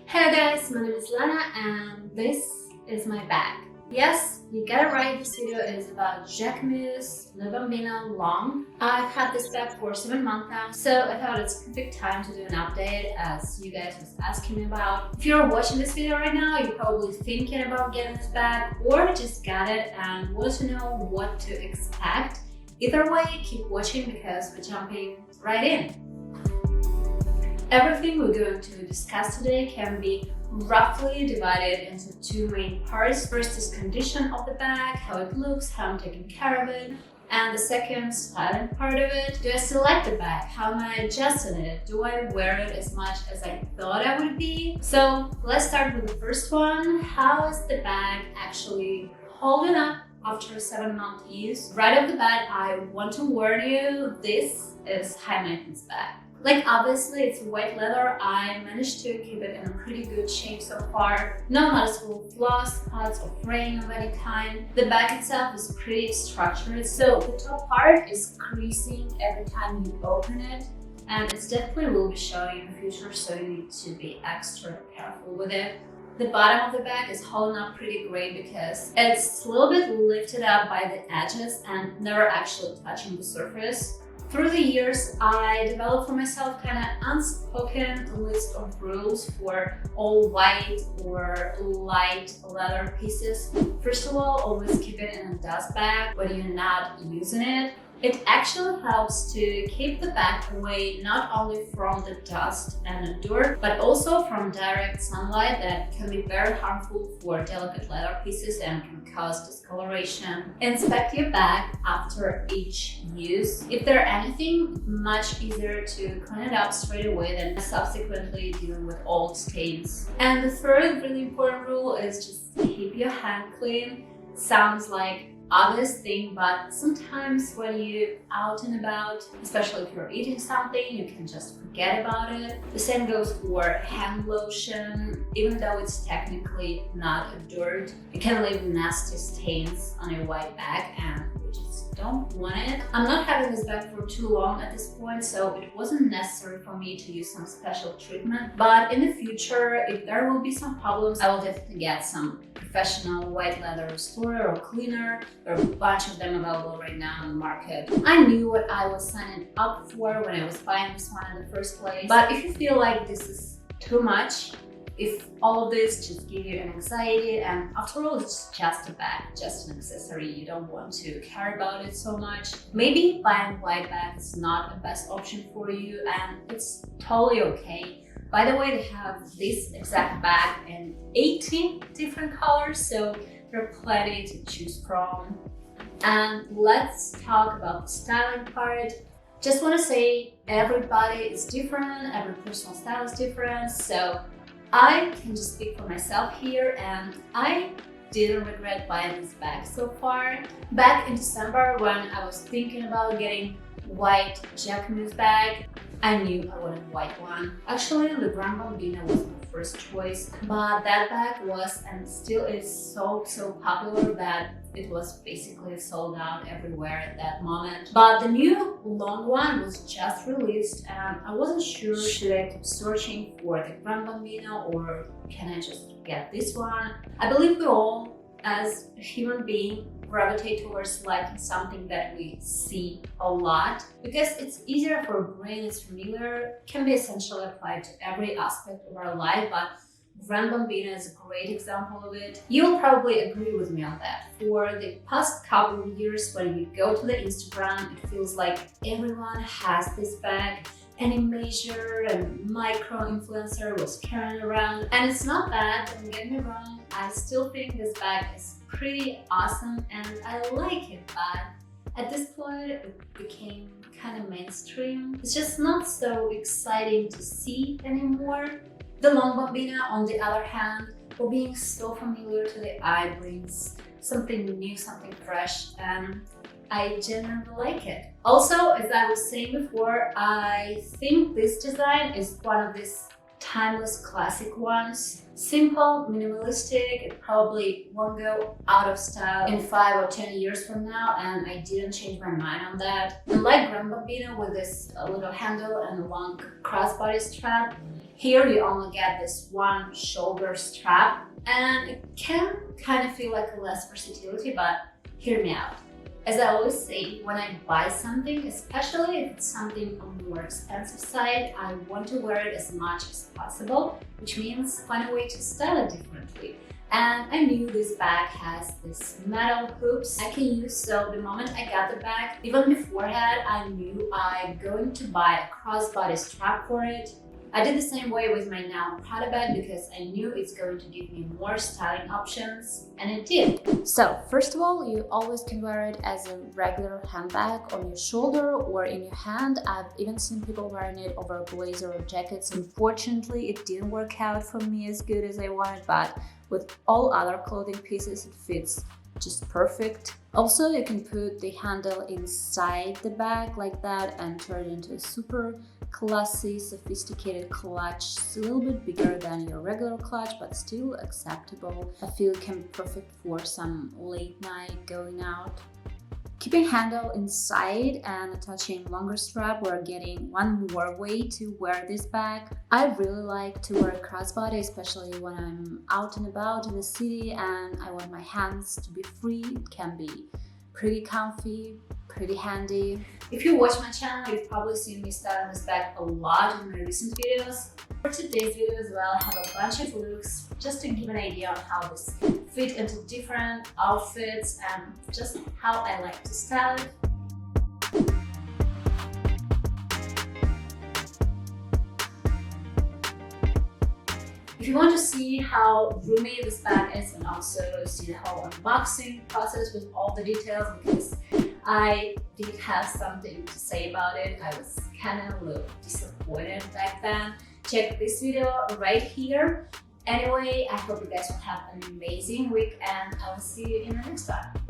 Hello guys, my name is Lana and this is my bag. Yes, you got it right, this video is about Jacquemus Le Bambino Long. I've had this bag for 7 months now, so I thought it's a perfect time to do an update as you guys was asking me about. If you're watching this video right now, you're probably thinking about getting this bag or just got it and want to know what to expect. Either way, keep watching because we're jumping right in. Everything we're going to discuss today can be roughly divided into two main parts. First is condition of the bag, how it looks, how I'm taking care of it. And the second, styling part of it. Do I select the bag? How am I adjusting it? Do I wear it as much as I thought I would be? So let's start with the first one. How is the bag actually holding up after a 7-month use? Right off the bat, I want to warn you, this is high maintenance bag. Like obviously it's white leather, I managed to keep it in a pretty good shape so far. No noticeable flaws, spots or fraying of any kind. The bag itself is pretty structured, so the top part is creasing every time you open it. And it definitely will be showing in the future, so you need to be extra careful with it. The bottom of the bag is holding up pretty great because it's a little bit lifted up by the edges and never actually touching the surface. Through the years, I developed for myself kind of unspoken list of rules for all white or light leather pieces. First of all, always keep it in a dust bag when you're not using it. It actually helps to keep the bag away not only from the dust and the dirt, but also from direct sunlight that can be very harmful for delicate leather pieces and can cause discoloration. Inspect your bag after each use. If there's anything, much easier to clean it up straight away than subsequently dealing with old stains. And the third really important rule is just keep your hand clean. Sounds like obvious thing, but sometimes when you're out and about, especially if you're eating something, you can just forget about it. The same goes for hand lotion. Even though it's technically not a dirt, it can leave nasty stains on your white bag and we just don't want it. I'm not having this bag for too long at this point, so it wasn't necessary for me to use some special treatment. But in the future, if there will be some problems, I will definitely get some professional white leather restorer or cleaner. There are a bunch of them available right now on the market. I knew what I was signing up for when I was buying this one in the first place. But if you feel like this is too much, if all of this just give you an anxiety, and after all, it's just a bag, just an accessory, you don't want to care about it so much, maybe buying white bag is not the best option for you, and it's totally okay. By the way, they have this exact bag in 18 different colors, so there are plenty to choose from. And let's talk about the styling part. Just want to say everybody is different, every personal style is different, so I can just speak for myself here, and I didn't regret buying this bag so far. Back in December, when I was thinking about getting white Jacquemus bag, I knew I wanted a white one. Actually, Le Bambino was my first choice, but that bag was and still is so popular that it was basically sold out everywhere at that moment. But the new long one was just released and I wasn't sure, should I keep searching for the Bambino or can I just get this one? I believe we all, as a human being, gravitate towards liking something that we see a lot because it's easier for our brain, it's familiar, can be essentially applied to every aspect of our life, but Bambino is a great example of it. You'll probably agree with me on that. For the past couple of years, when you go to the Instagram, it feels like everyone has this bag. Any major and micro influencer was carrying around, and it's not bad, don't get me wrong, I still think this bag is pretty awesome and I like it, but at this point it became kind of mainstream. It's just not so exciting to see anymore. The Long Bambino, on the other hand, for being so familiar to the eye, brings something new, something fresh, and I genuinely like it. Also, as I was saying before, I think this design is one of these timeless classic ones. Simple, minimalistic, it probably won't go out of style in 5 or 10 years from now, and I didn't change my mind on that. Unlike Bambino with this little handle and a long crossbody strap, Here you only get this one shoulder strap, and it can kind of feel like less versatility, but hear me out. As I always say, when I buy something, especially if it's something on the more expensive side, I want to wear it as much as possible, which means find a way to style it differently. And I knew this bag has this metal hoops I can use, so the moment I got the bag, even beforehand, I knew I'm going to buy a crossbody strap for it. I did the same way with my now Prada bag because I knew it's going to give me more styling options, and it did. So first of all, you always can wear it as a regular handbag on your shoulder or in your hand. I've even seen people wearing it over a blazer or jackets. Unfortunately, it didn't work out for me as good as I wanted, but with all other clothing pieces, it fits just perfect. Also, you can put the handle inside the bag like that and turn it into a super classy, sophisticated clutch. It's a little bit bigger than your regular clutch, but still acceptable. I feel it can be perfect for some late night going out. Keeping handle inside and attaching longer strap, we're getting one more way to wear this bag. I really like to wear a crossbody, especially when I'm out and about in the city and I want my hands to be free. It can be pretty comfy, pretty handy. If you watch my channel, you've probably seen me styling this bag a lot in my recent videos. For today's video as well, I have a bunch of looks just to give an idea on how this fit into different outfits and just how I like to style it. If you want to see how roomy this bag is and also see the whole unboxing process with all the details, because I did have something to say about it, I was kind of a little disappointed back then, check this video right here. Anyway, I hope you guys will have an amazing week and I will see you in the next one.